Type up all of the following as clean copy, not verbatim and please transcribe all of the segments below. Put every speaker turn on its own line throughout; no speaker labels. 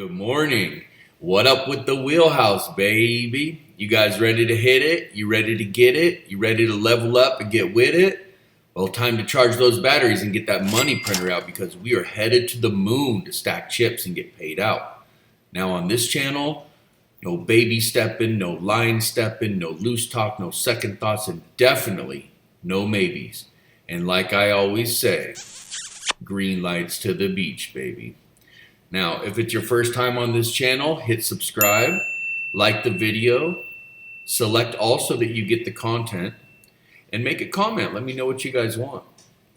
Good morning. What up with the wheelhouse, baby? You guys ready to hit it? You ready to get it? You ready to level up and get with it? Well, time to charge those batteries and get that money printer out because we are headed to the moon to stack chips and get paid out. Now on this channel, no baby stepping, no line stepping, no loose talk, no second thoughts, and definitely no maybes. And like I always say, green lights to the beach, baby. Now, if it's your first time on this channel, hit subscribe, like the video, select all so that you get the content, and make a comment. Let me know what you guys want.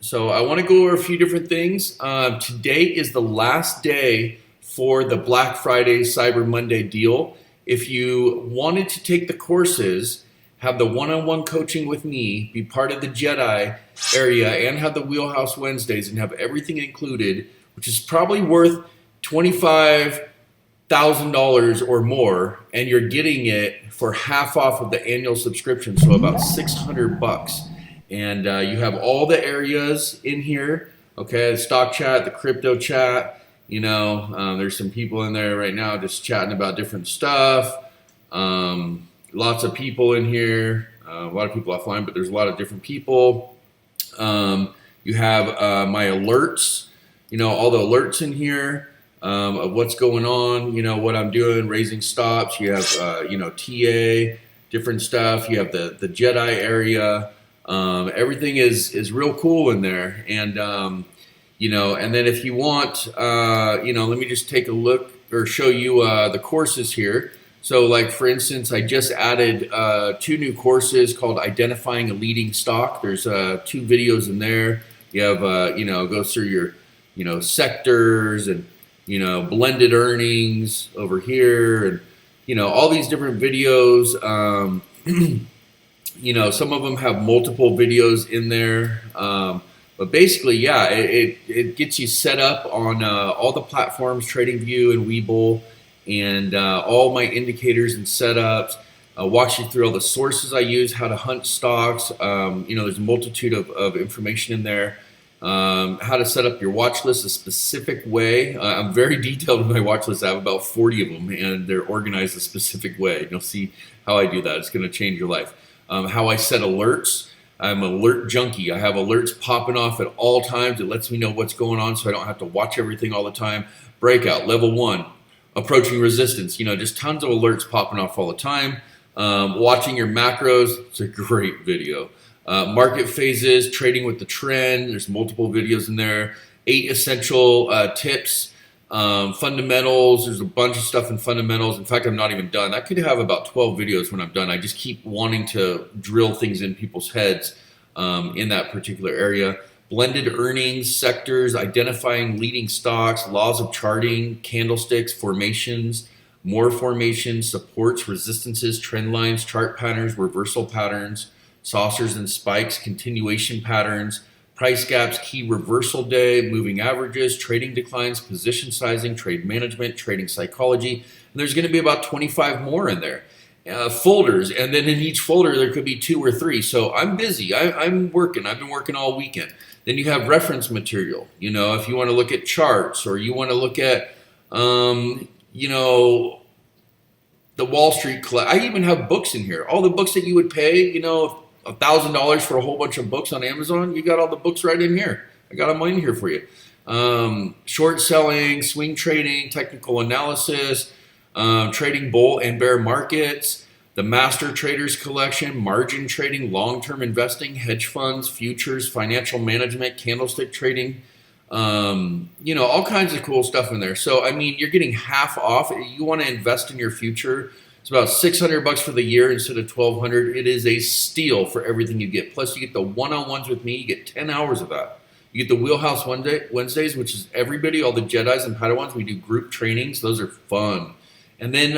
So I want to go over a few different things. Today is the last day for the Black Friday, Cyber Monday deal. If you wanted to take the courses, have the one-on-one coaching with me, be part of the Jedi area, and have the Wheelhouse Wednesdays and have everything included, which is probably worth $25,000 or more, and you're getting it for half off of the annual subscription, so about $600. And you have all the areas in here, okay? The stock chat, the crypto chat, there's some people in there right now just chatting about different stuff. Lots of people in here, a lot of people offline, but there's a lot of different people. You have my alerts, all the alerts in here. Of what's going on, what I'm doing, raising stops. You have, TA, different stuff. You have the Jedi area. Everything is real cool in there. And, and then if you want, let me just take a look or show you the courses here. So like, for instance, I just added 2 new courses called Identifying a Leading Stock. There's 2 videos in there. You have, goes through your, sectors and, blended earnings over here, and all these different videos. Some of them have multiple videos in there, but basically, yeah, it gets you set up on all the platforms, TradingView and Webull, and all my indicators and setups. Walks you through all the sources I use, how to hunt stocks. There's a multitude of information in there. How to set up your watch list a specific way. I'm very detailed in my watch list. I have about 40 of them, and they're organized a specific way. You'll see how I do that. It's going to change your life. How I set alerts. I'm an alert junkie. I have alerts popping off at all times. It lets me know what's going on so I don't have to watch everything all the time. Breakout, level 1, approaching resistance. Just tons of alerts popping off all the time. Watching your macros. It's a great video. Market phases, trading with the trend. There's multiple videos in there. 8 essential tips, fundamentals. There's a bunch of stuff in fundamentals. In fact, I'm not even done. I could have about 12 videos when I'm done. I just keep wanting to drill things in people's heads in that particular area. Blended earnings, sectors, identifying leading stocks, laws of charting, candlesticks, formations, more formations, supports, resistances, trend lines, chart patterns, reversal patterns, saucers and spikes, continuation patterns, price gaps, key reversal day, moving averages, trading declines, position sizing, trade management, trading psychology. And there's going to be about 25 more in there. Folders, and then in each folder there could be 2 or 3. So I'm busy. I'm working. I've been working all weekend. Then you have reference material. If you want to look at charts or you want to look at, the Wall Street Club. I even have books in here. All the books that you would pay, $1,000 for a whole bunch of books on Amazon. You got all the books right in here. I got them in here for you. Short selling, swing trading, technical analysis, trading bull and bear markets, the Master Traders Collection, margin trading, long-term investing, hedge funds, futures, financial management, candlestick trading, all kinds of cool stuff in there. So, you're getting half off. You want to invest in your future. It's about $600 for the year instead of $1,200. It is a steal for everything you get. Plus, you get the one-on-ones with me. You get 10 hours of that. You get the Wheelhouse Wednesdays, which is everybody, all the Jedis and Padawans. We do group trainings. Those are fun. And then,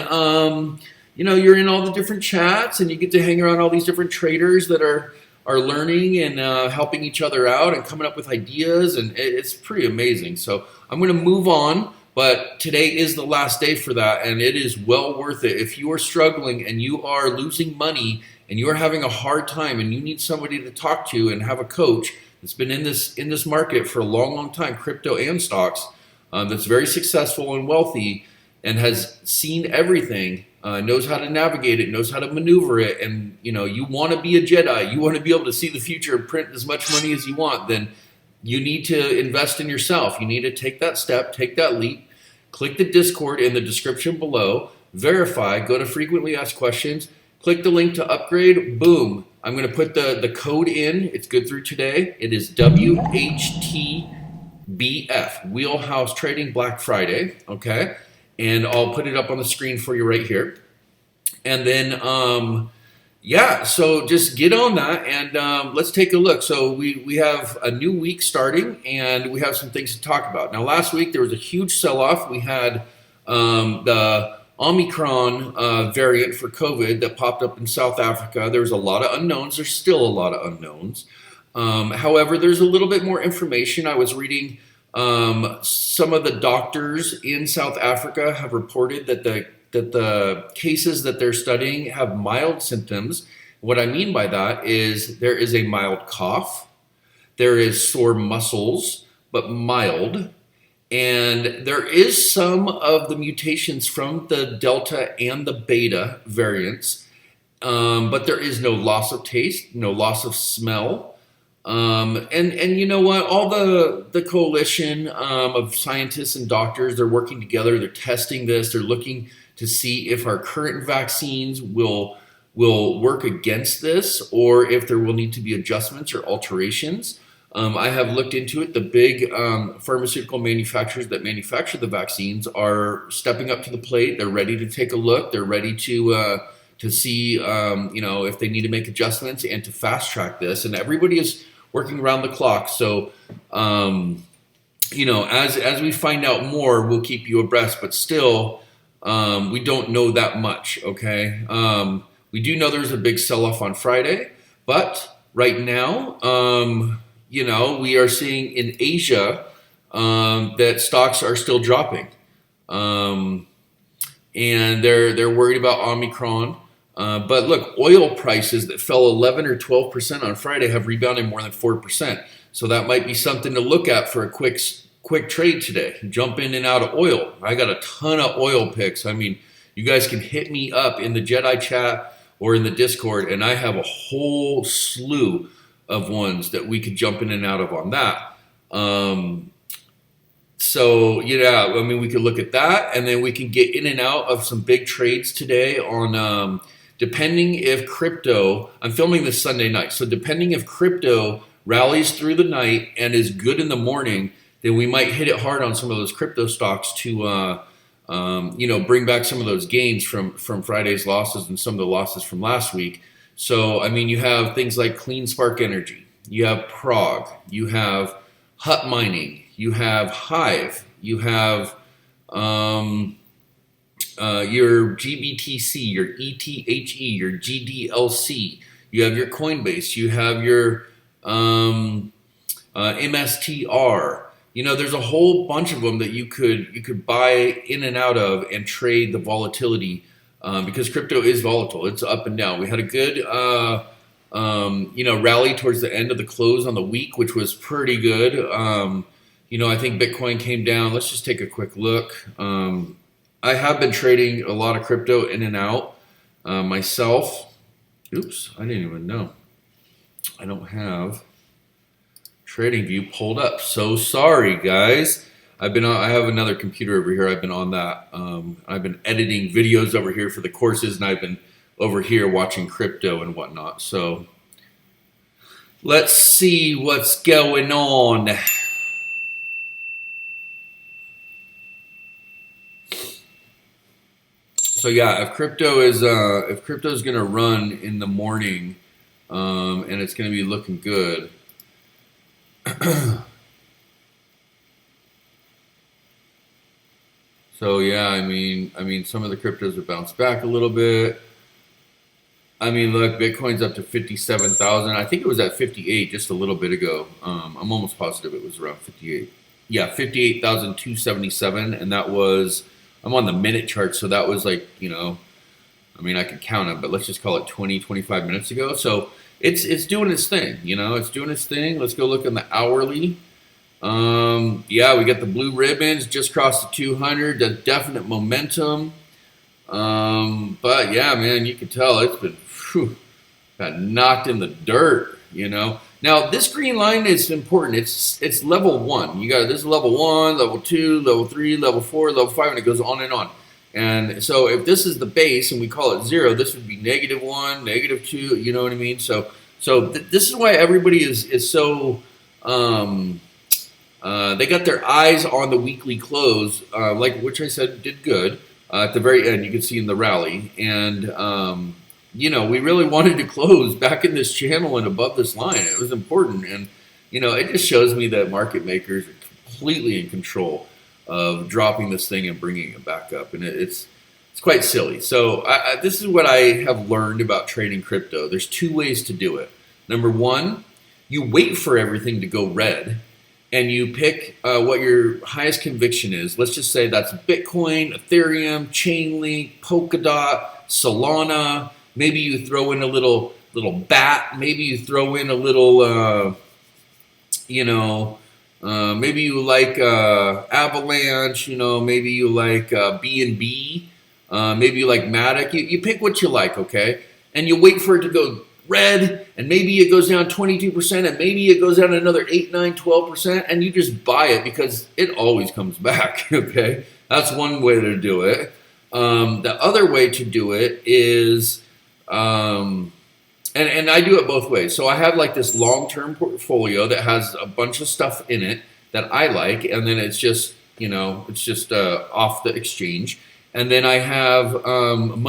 you're in all the different chats, and you get to hang around all these different traders that are learning and helping each other out and coming up with ideas, and it's pretty amazing. So I'm going to move on. But today is the last day for that, and it is well worth it. If you are struggling and you are losing money and you are having a hard time and you need somebody to talk to and have a coach that's been in this market for a long, long time, crypto and stocks, that's very successful and wealthy, and has seen everything, knows how to navigate it, knows how to maneuver it, and you want to be a Jedi, you want to be able to see the future and print as much money as you want, then you need to invest in yourself. You need to take that step, take that leap, click the Discord in the description below, verify, go to frequently asked questions, click the link to upgrade, boom. I'm going to put the code in. It's good through today. It is WHTBF, Wheelhouse Trading Black Friday, okay? And I'll put it up on the screen for you right here. And then, yeah, so just get on that and let's take a look. So we have a new week starting and we have some things to talk about. Now, last week there was a huge sell-off. We had the Omicron variant for COVID that popped up in South Africa. There was a lot of unknowns. There's still a lot of unknowns. However, there's a little bit more information. I was reading some of the doctors in South Africa have reported that the cases that they're studying have mild symptoms. What I mean by that is there is a mild cough, there is sore muscles, but mild, and there is some of the mutations from the Delta and the Beta variants, but there is no loss of taste, no loss of smell. And you know what? All the coalition of scientists and doctors, they're working together. They're testing this. They're looking to see if our current vaccines will work against this, or if there will need to be adjustments or alterations. I have looked into it. The big pharmaceutical manufacturers that manufacture the vaccines are stepping up to the plate. They're ready to take a look. They're ready to see if they need to make adjustments and to fast track this. And everybody is working around the clock. So as we find out more, we'll keep you abreast. But still, we don't know that much. Okay, we do know there's a big sell-off on Friday, but right now, we are seeing in Asia that stocks are still dropping, and they're worried about Omicron. But look, oil prices that fell 11 or 12% on Friday have rebounded more than 4%. So that might be something to look at for a quick trade today. Jump in and out of oil. I got a ton of oil picks. I mean, you guys can hit me up in the Jedi chat or in the Discord, and I have a whole slew of ones that we could jump in and out of on that. So, yeah, I mean, we could look at that, and then we can get in and out of some big trades today on depending if crypto, I'm filming this Sunday night, so depending if crypto rallies through the night and is good in the morning, then we might hit it hard on some of those crypto stocks to, bring back some of those gains from Friday's losses and some of the losses from last week. So, I mean, you have things like Clean Spark Energy, you have Prague, you have Hut Mining, you have Hive, you have your GBTC, your ETHE, your GDLC, you have your Coinbase, you have your MSTR. There's a whole bunch of them that you could buy in and out of and trade the volatility because crypto is volatile. It's up and down. We had a good rally towards the end of the close on the week, which was pretty good. I think Bitcoin came down. Let's just take a quick look. I have been trading a lot of crypto in and out myself. Oops, I didn't even know. I don't have TradingView pulled up. So sorry, guys. I have another computer over here. I've been on that. I've been editing videos over here for the courses, and I've been over here watching crypto and whatnot. So let's see what's going on. So yeah, if crypto is going to run in the morning, and it's going to be looking good. So yeah, I mean, some of the cryptos have bounced back a little bit. I mean, look, Bitcoin's up to 57,000. I think it was at 58 just a little bit ago. I'm almost positive it was around 58. Yeah, 58,277, and that was. I'm on the minute chart, so that was like, I could count them, but let's just call it 20, 25 minutes ago. So it's doing its thing, it's doing its thing. Let's go look on the hourly. Yeah, we got the blue ribbons just crossed the 200. The definite momentum. But yeah, man, you can tell it's been got knocked in the dirt. Now this green line is important. It's level one. You got this is level one, level two, level three, level four, level five, and it goes on and on. And so if this is the base and we call it zero, this would be -1, -2. You know what I mean? This is why everybody is so. They got their eyes on the weekly close, which I said did good. At the very end, you can see in the rally. And, we really wanted to close back in this channel and above this line. It was important. And, it just shows me that market makers are completely in control of dropping this thing and bringing it back up. And it's quite silly. So this is what I have learned about trading crypto. There's two ways to do it. Number one, you wait for everything to go red. And you pick what your highest conviction is. Let's just say that's Bitcoin, Ethereum, Chainlink, Polkadot, Solana. Maybe you throw in a little BAT. Maybe you throw in a little, maybe you like Avalanche. Maybe you like BNB. Maybe you like Matic. You pick what you like, okay? And you wait for it to go red, and maybe it goes down 22%, and maybe it goes down another 8, 9, 12%, and you just buy it because it always comes back, okay? That's one way to do it. The other way to do it is, and I do it both ways. So I have like this long-term portfolio that has a bunch of stuff in it that I like, and then it's just, off the exchange. And then I have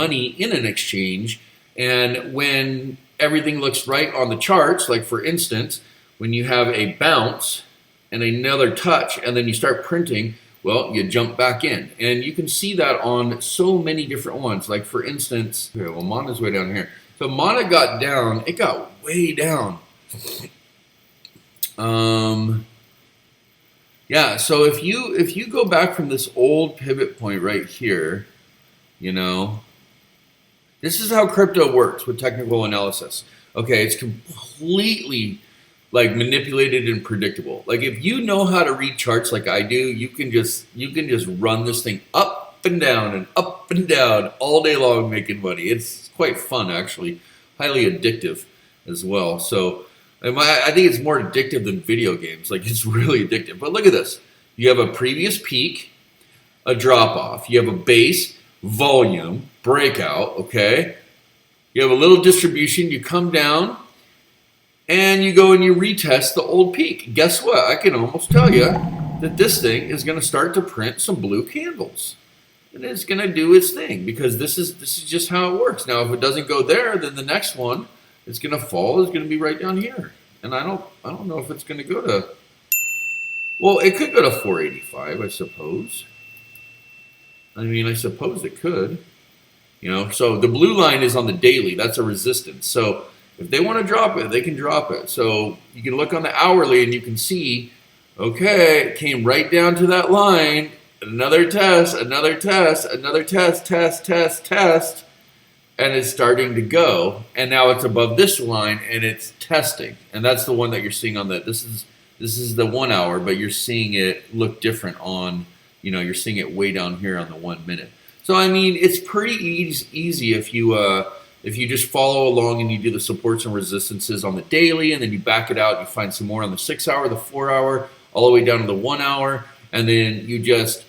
money in an exchange, and when everything looks right on the charts, like for instance, when you have a bounce and another touch and then you start printing, well, you jump back in. And you can see that on so many different ones. Like for instance, here, well, Mana's way down here. So Mana got down, it got way down. Yeah, so if you go back from this old pivot point right here, this is how crypto works with technical analysis. Okay, it's completely like manipulated and predictable. Like if you know how to read charts like I do, you can just run this thing up and down all day long making money. It's quite fun actually, highly addictive as well. So I think it's more addictive than video games. Like it's really addictive. But look at this. You have a previous peak, a drop off. You have a base, volume, breakout, okay? You have a little distribution, you come down, and you go and you retest the old peak. Guess what? I can almost tell you that this thing is going to start to print some blue candles. And it's going to do its thing because this is just how it works. Now, if it doesn't go there, then the next one it's going to fall. It's going to be right down here. And I don't know if it's going to go to, well, it could go to 485, I suppose. I suppose it could. So the blue line is on the daily. That's a resistance. So if they want to drop it, they can drop it. So you can look on the hourly and you can see, okay, it came right down to that line. Another test, another test, another test, and it's starting to go. And now it's above this line and it's testing. And that's the one that you're seeing on this is the 1 hour, but you're seeing it look different on, you're seeing it way down here on the 1 minute. So it's pretty easy if you just follow along and you do the supports and resistances on the daily, and then you back it out. You find some more on the 6 hour, the 4 hour, all the way down to the 1 hour, and then you just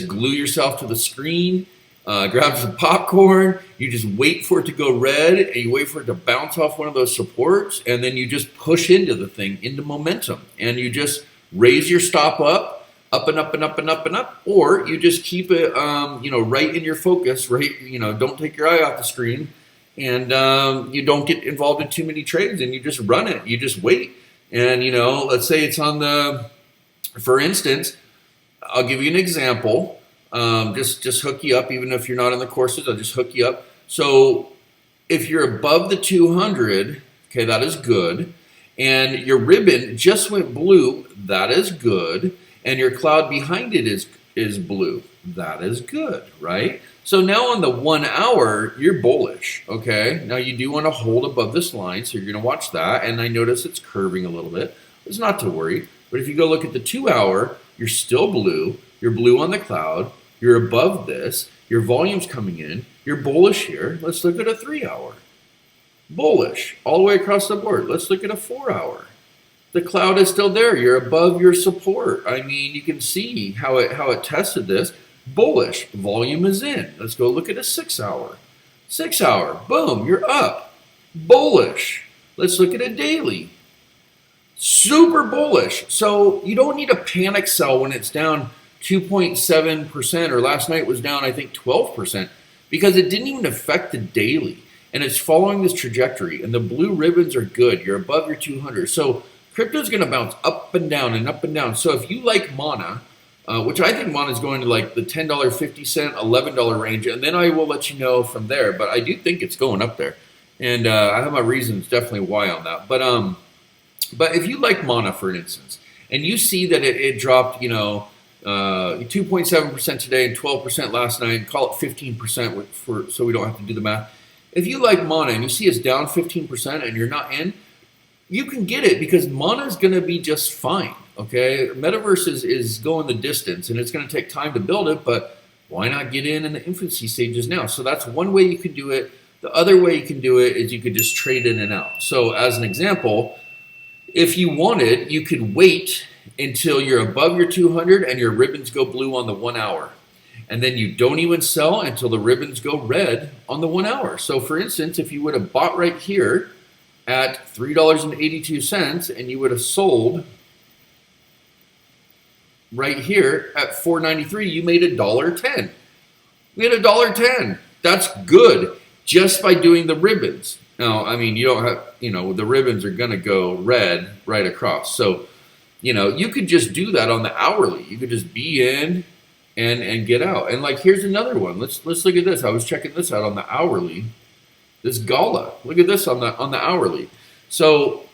glue yourself to the screen, grab some popcorn. You just wait for it to go red, and you wait for it to bounce off one of those supports, and then you just push into the thing, into momentum, and you just raise your stop up and up and up and up and up, or you just keep it, right in your focus, right? Don't take your eye off the screen, and you don't get involved in too many trades, and you just run it. You just wait, and let's say it's on the, for instance, I'll give you an example. Just hook you up, even if you're not in the courses. I'll just hook you up. So if you're above the 200, okay, that is good, and your ribbon just went blue, that is good. And your cloud behind it is blue. That is good, right? So now on the 1 hour, you're bullish, okay? Now you do want to hold above this line, so you're going to watch that. And I notice it's curving a little bit. It's not to worry. But if you go look at the 2 hour, you're still blue. You're blue on the cloud. You're above this. Your volume's coming in. You're bullish here. Let's look at a 3 hour. Bullish all the way across the board. Let's look at a 4 hour. The cloud is still there. You're above your support. I mean, you can see how it tested this. Bullish. Volume is in. Let's go look at a 6 hour. 6 hour. Boom. You're up. Bullish. Let's look at a daily. Super bullish. So you don't need a panic sell when it's down 2.7%, or last night was down, I think, 12%, because it didn't even affect the daily. And it's following this trajectory. And the blue ribbons are good. You're above your 200. So crypto is going to bounce up and down and up and down. So if you like Mana, which I think Mana is going to like the $10.50, $11 range, and then I will let you know from there. But I do think it's going up there. And I have my reasons definitely why on that. But if you like Mana, for instance, and you see that it dropped, 2.7% today and 12% last night, and call it 15% so we don't have to do the math. If you like Mana and you see it's down 15% and you're not in, you can get it because Mana is going to be just fine. Okay, Metaverse is going the distance and it's going to take time to build it, but why not get in the infancy stages now? So that's one way you can do it. The other way you can do it is you could just trade in and out. So as an example, if you wanted, you could wait until you're above your 200 and your ribbons go blue on the 1 hour. And then you don't even sell until the ribbons go red on the 1 hour. So for instance, if you would have bought right here at $3.82 and you would have sold right here at $4.93, you made $1.10. We had $1.10. That's good just by doing the ribbons. Now, I mean, you don't have, the ribbons are going to go red right across. So, you could just do that on the hourly. You could just be in and get out. And like, here's another one. Let's look at this. I was checking this out on the hourly. This Gala. Look at this on the hourly. So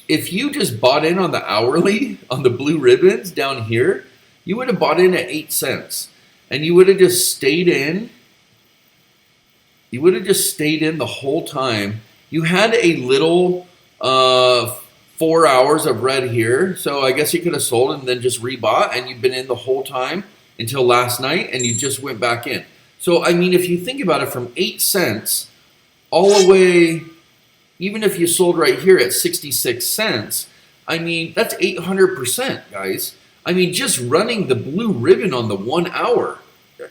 if you just bought in on the hourly on the blue ribbons down here, you would have bought in at 8 cents, and you would have just stayed in. You would have just stayed in the whole time. You had a little 4 hours of red here, so I guess you could have sold and then just rebought, and you've been in the whole time until last night, and you just went back in. So, I mean, if you think about it, from 8 cents all the way, even if you sold right here at 66 cents, I mean, that's 800%, guys. I mean, just running the blue ribbon on the 1 hour, I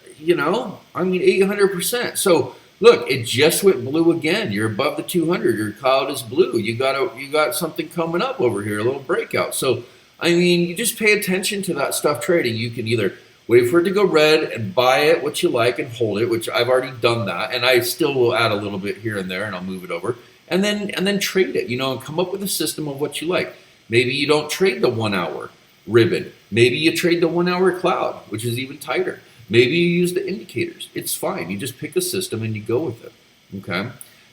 mean, 800%. So, look, it just went blue again. You're above the 200. Your cloud is blue. You got something coming up over here, a little breakout. So, I mean, you just pay attention to that stuff trading. You can either wait for it to go red and buy it what you like and hold it, which I've already done that, and I still will add a little bit here and there, and I'll move it over, and then trade it, and come up with a system of what you like. Maybe you don't trade the 1 hour ribbon. Maybe you trade the 1 hour cloud, which is even tighter. Maybe you use the indicators. It's fine. You just pick a system and you go with it. Okay.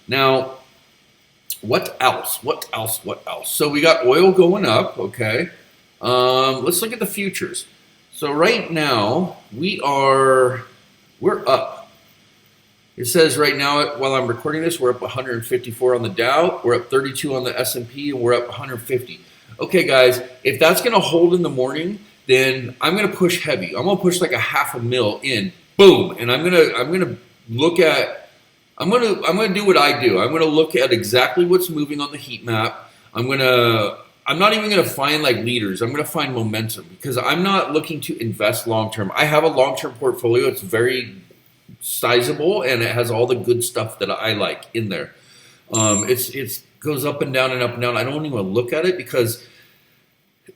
Now, what else? What else? So we got oil going up. Okay. Let's look at the futures. So right now we're up. It says right now, while I'm recording this, we're up 154 on the Dow. We're up 32 on the S&P, and we're up 150. Okay, guys, if that's going to hold in the morning, then I'm going to push heavy. I'm going to push like a $500,000 in, boom, and I'm going to look at. I'm going to do what I do. I'm going to look at exactly what's moving on the heat map. I'm not even going to find like leaders. I'm going to find momentum because I'm not looking to invest long term. I have a long term portfolio. It's very sizable and it has all the good stuff that I like in there. It goes up and down and up and down. I don't even look at it because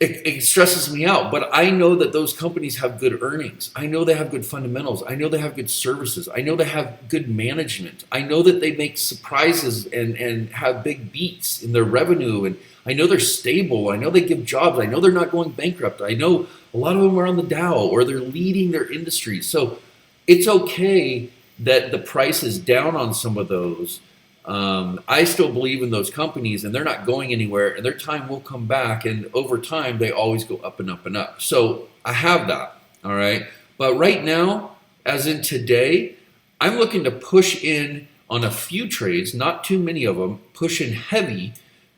it stresses me out. But I know that those companies have good earnings. I know they have good fundamentals. I know they have good services. I know they have good management. I know that they make surprises and have big beats in their revenue. And I know they're stable. I know they give jobs. I know they're not going bankrupt. I know a lot of them are on the Dow or they're leading their industries. So it's okay that the price is down on some of those. I still believe in those companies and they're not going anywhere and their time will come back. And over time, they always go up and up and up. So I have that. All right. But right now, as in today, I'm looking to push in on a few trades, not too many of them, push in heavy,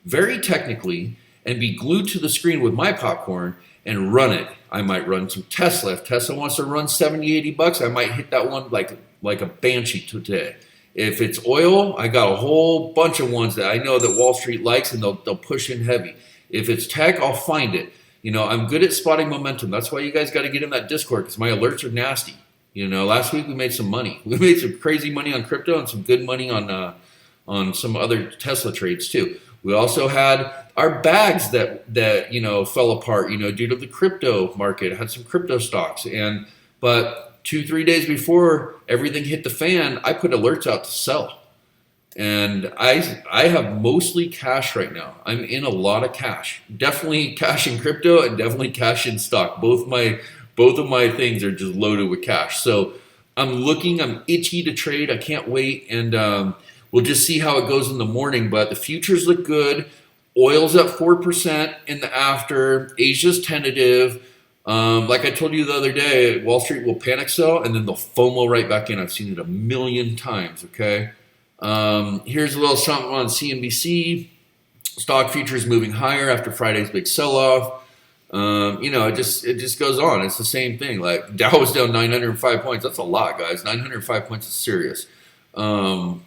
very technically, and be glued to the screen with my popcorn and run it. I might run some Tesla. If Tesla wants to run 70, 80 bucks, I might hit that one like a banshee today. If it's oil, I got a whole bunch of ones that I know that Wall Street likes, and they'll push in heavy. If it's tech, I'll find it. I'm good at spotting momentum. That's why you guys got to get in that Discord, because my alerts are nasty. Last week we made some money. We made some crazy money on crypto and some good money on some other Tesla trades too. We also had our bags that fell apart, due to the crypto market. Had some crypto stocks, but 2-3 days before everything hit the fan, I put alerts out to sell. And I have mostly cash right now. I'm in a lot of cash. Definitely cash in crypto and definitely cash in stock. Both of my things are just loaded with cash. So I'm itchy to trade. I can't wait. And we'll just see how it goes in the morning. But the futures look good. Oil's up 4% in the after. Asia's tentative. Like I told you the other day, Wall Street will panic sell and then they'll FOMO right back in. I've seen it a million times, okay? Here's a little something on CNBC. Stock futures moving higher after Friday's big sell-off. It just goes on. It's the same thing. Like Dow was down 905 points. That's a lot, guys. 905 points is serious. But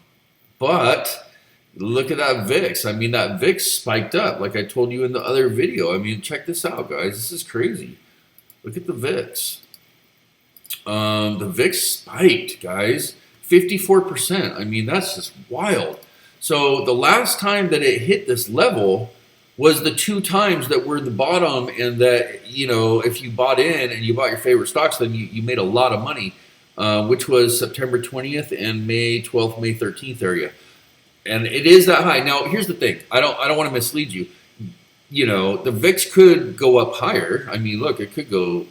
look at that VIX. That VIX spiked up, like I told you in the other video. Check this out, guys. This is crazy. Look at the VIX. The VIX spiked, guys. 54%. That's just wild. So the last time that it hit this level was the 2 times that were the bottom, and that, if you bought in and you bought your favorite stocks, then you made a lot of money, which was September 20th and May 12th, May 13th area. And it is that high. Now, here's the thing. I don't want to mislead you. The VIX could go up higher. Look, it could go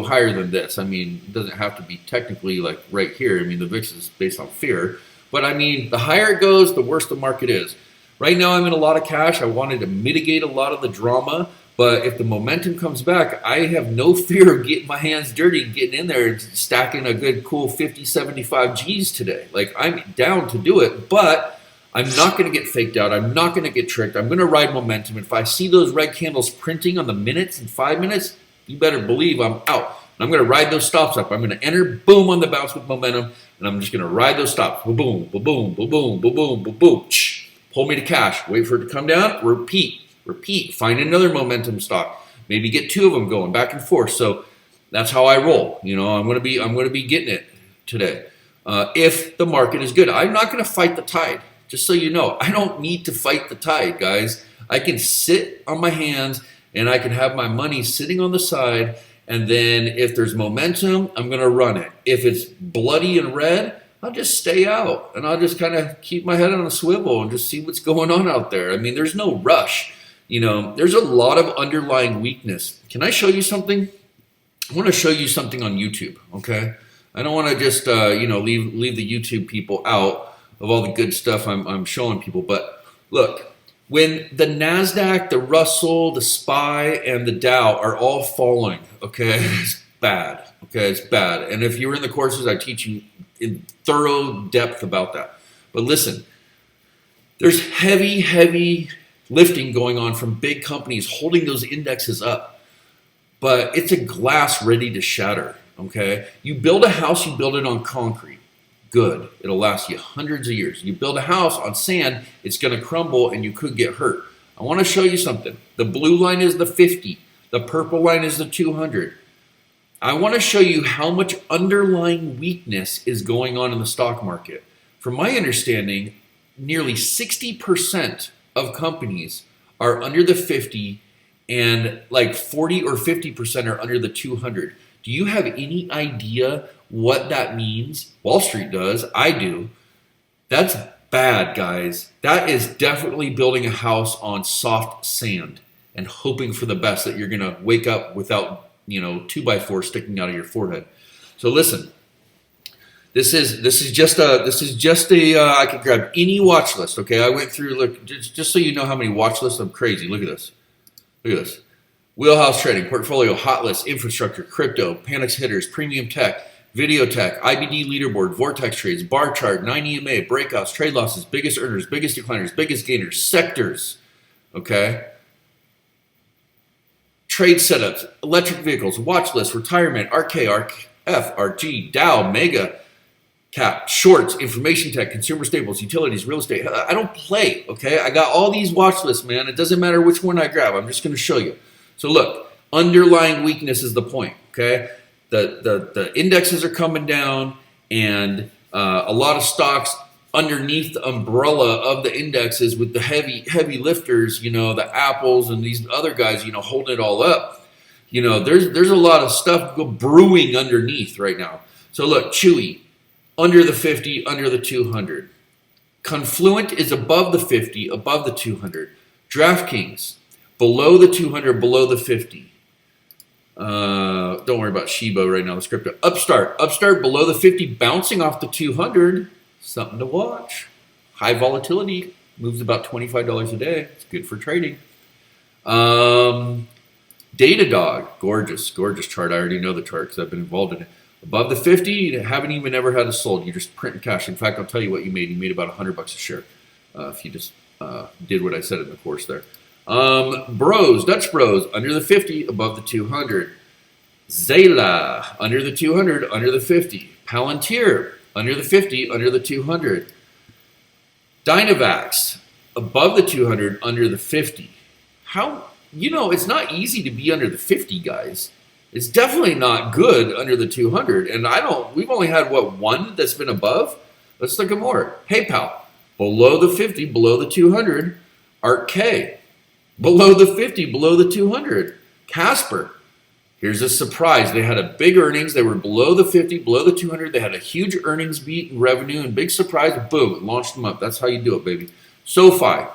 higher than this. It doesn't have to be technically like right here. The VIX is based on fear. But the higher it goes, the worse the market is. Right now, I'm in a lot of cash. I wanted to mitigate a lot of the drama. But if the momentum comes back, I have no fear of getting my hands dirty, getting in there and stacking a good, cool 50, 75 G's today. Like, I'm down to do it, but I'm not going to get faked out. I'm not going to get tricked. I'm going to ride momentum. If I see those red candles printing on the minutes and 5 minutes, you better believe I'm out. I'm going to ride those stops up. I'm going to enter, boom, on the bounce with momentum, and I'm just going to ride those stops. Boom, boom, boom, boom, boom, boom, boom, boom, boom. Pull me to cash. Wait for it to come down. Repeat. Find another momentum stock. Maybe get 2 of them going back and forth. So that's how I roll. I'm going to be getting it today. If the market is good, I'm not going to fight the tide. Just so you know, I don't need to fight the tide, guys. I can sit on my hands and I can have my money sitting on the side. And then if there's momentum, I'm going to run it. If it's bloody and red, I'll just stay out and I'll just kind of keep my head on a swivel and just see what's going on out there. There's no rush. There's a lot of underlying weakness. Can I show you something? I want to show you something on YouTube, okay? I don't want to just, leave the YouTube people out of all the good stuff I'm showing people. But look, when the NASDAQ, the Russell, the SPY, and the Dow are all falling, okay, it's bad. Okay, it's bad. And if you're in the courses, I teach you in thorough depth about that. But listen, there's heavy lifting going on from big companies holding those indexes up. But it's a glass ready to shatter, okay? You build a house, you build it on concrete. Good. It'll last you hundreds of years. You build a house on sand, it's going to crumble and you could get hurt. I want to show you something. The blue line is the 50. The purple line is the 200. I want to show you how much underlying weakness is going on in the stock market. From my understanding, nearly 60% of companies are under the 50 and like 40 or 50% are under the 200. Do you have any idea what that means? Wall Street does. I do. That's bad, guys. That is definitely building a house on soft sand and hoping for the best that you're going to wake up without 2x4 sticking out of your forehead. So listen, this is just a I could grab any watch list. Okay, I went through, look, just so you know how many watch lists. I'm crazy. Look at this. Wheelhouse trading, portfolio, hot list, infrastructure, crypto, panics hitters, premium tech, video tech, IBD leaderboard, vortex trades, bar chart, 9 EMA, breakouts, trade losses, biggest earners, biggest decliners, biggest gainers, sectors. Okay. trade setups, electric vehicles, watch lists, retirement, RK, RF, RG, Dow, Mega, Cap, shorts, information tech, consumer staples, utilities, real estate. I don't play, okay? I got all these watch lists, man. It doesn't matter which one I grab. I'm just going to show you. So look, underlying weakness is the point, okay? The indexes are coming down, and a lot of stocks underneath the umbrella of the indexes with the heavy lifters, the Apples and these other guys, holding it all up. There's a lot of stuff brewing underneath right now. So look, Chewy, under the 50, under the 200. Confluent is above the 50, above the 200. DraftKings, below the 200, below the 50. Don't worry about Shiba right now, the crypto. Upstart below the 50, bouncing off the 200. Something to watch. High volatility, moves about $25 a day. It's good for trading. Datadog, gorgeous chart. I already know the chart because I've been involved in it. Above the 50, you haven't even ever had it sold. You just print cash. In fact, I'll tell you what you made. You made about $100 a share if you just did what I said in the course there. Dutch Bros, under the 50, above the 200. Zala, under the 200, under the 50. Palantir, under the 50, under the 200. Dynavax, above the 200, under the 50. It's not easy to be under the 50, guys. It's definitely not good under the 200. And we've only had, one that's been above? Let's look at more. PayPal, below the 50, below the 200. ARK, below the 50, below the 200. Casper, here's a surprise. They had a big earnings. They were below the 50, below the 200. They had a huge earnings beat in revenue and big surprise. Boom, it launched them up. That's how you do it, baby. SoFi,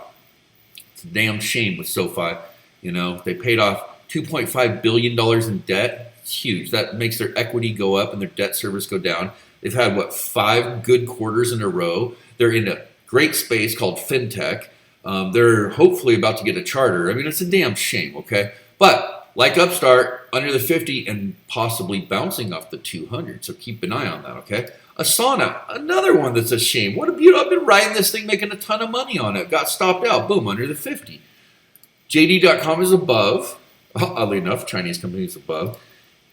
it's a damn shame with SoFi. They paid off $2.5 billion in debt. It's huge. That makes their equity go up and their debt service go down. They've had, 5 good quarters in a row. They're in a great space called fintech. They're hopefully about to get a charter. I mean, it's a damn shame, okay? But like Upstart, under the 50 and possibly bouncing off the 200. So keep an eye on that, okay? Asana, another one that's a shame. What a beauty. I've been riding this thing, making a ton of money on it. Got stopped out. Boom, under the 50. JD.com is above. Oddly enough, Chinese company is above.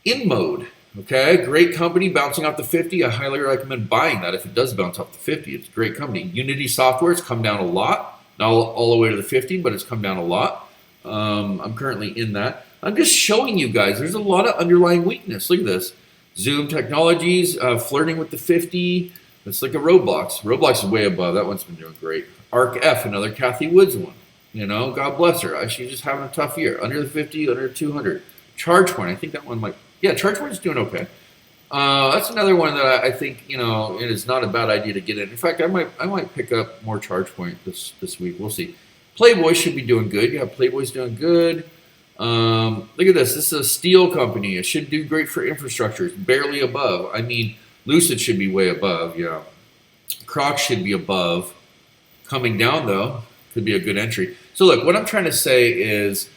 InMode, okay? Great company, bouncing off the 50. I highly recommend buying that if it does bounce off the 50. It's a great company. Unity Software has come down a lot. Not all the way to the 50, but it's come down a lot. I'm currently in that. I'm just showing you guys, there's a lot of underlying weakness. Look at this. Zoom Technologies, flirting with the 50. It's like a Roblox. Roblox is way above. That one's been doing great. ARK-F, another Kathy Woods one. God bless her. She's just having a tough year. Under the 50, under 200. ChargePoint, I think that one might. Yeah, ChargePoint's doing okay. That's another one that I think it is not a bad idea to get in. In fact, I might pick up more ChargePoint this week. We'll see. Playboy should be doing good. Yeah, Playboy's doing good. Look at this. This is a steel company. It should do great for infrastructure. It's barely above. I mean, Lucid should be way above. Yeah, Crocs should be above. Coming down though, could be a good entry. So look, what I'm trying to say is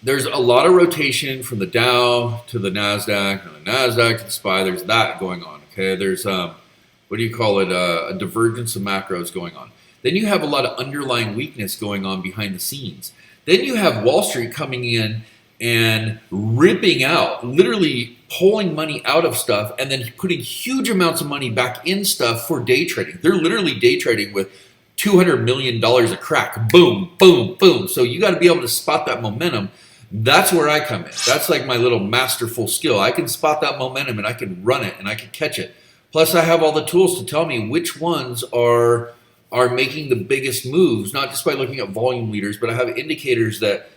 there's a lot of rotation from the Dow to the NASDAQ, and the NASDAQ to the SPY. There's that going on, okay? There's, a divergence of macros going on. Then you have a lot of underlying weakness going on behind the scenes. Then you have Wall Street coming in and ripping out, literally pulling money out of stuff and then putting huge amounts of money back in stuff for day trading. They're literally day trading with $200 million a crack. Boom, boom, boom. So you got to be able to spot that momentum. That's where I come in. That's like my little masterful skill. I can spot that momentum and I can run it and I can catch it. Plus I have all the tools to tell me which ones are making the biggest moves, not just by looking at volume leaders, but I have indicators that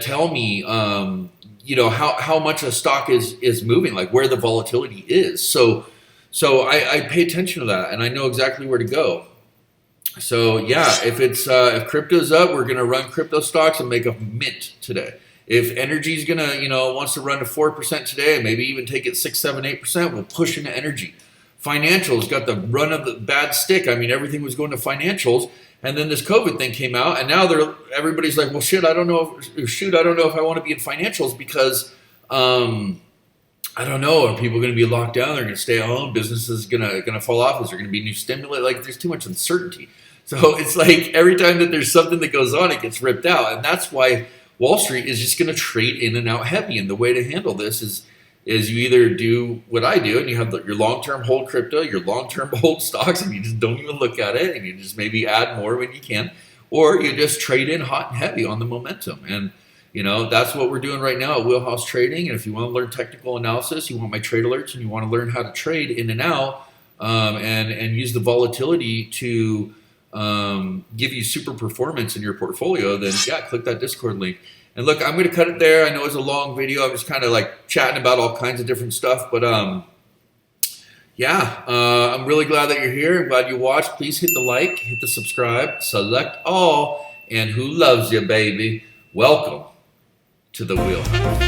tell me how much a stock is moving, like where the volatility is. So I pay attention to that and I know exactly where to go. So yeah, if crypto's up, we're gonna run crypto stocks and make a mint today. If energy's gonna, wants to run to 4% today and maybe even take it 6, 7, 8%, we'll push into energy. Financials got the run of the bad stick. I mean, everything was going to financials, and then this COVID thing came out, and now everybody's like, well, shit, I don't know if I want to be in financials because I don't know. Are people going to be locked down? They're going to stay at home. Business is going to fall off. Is there going to be new stimuli? Like, there's too much uncertainty. So it's like every time that there's something that goes on, it gets ripped out. And that's why Wall Street is just going to trade in and out heavy. And the way to handle this is you either do what I do and you have your long-term hold crypto, your long-term hold stocks, and you just don't even look at it and you just maybe add more when you can, or you just trade in hot and heavy on the momentum. And that's what we're doing right now at Wheelhouse Trading. And if you want to learn technical analysis, you want my trade alerts, and you want to learn how to trade in and out, and use the volatility to give you super performance in your portfolio, then yeah, click that Discord link. And look, I'm going to cut it there. I know it's a long video. I'm just kind of like chatting about all kinds of different stuff, but yeah, I'm really glad that you're here. I'm glad you watched. Please hit the like, hit the subscribe, select all, and who loves you, baby? Welcome to the Wheelhouse.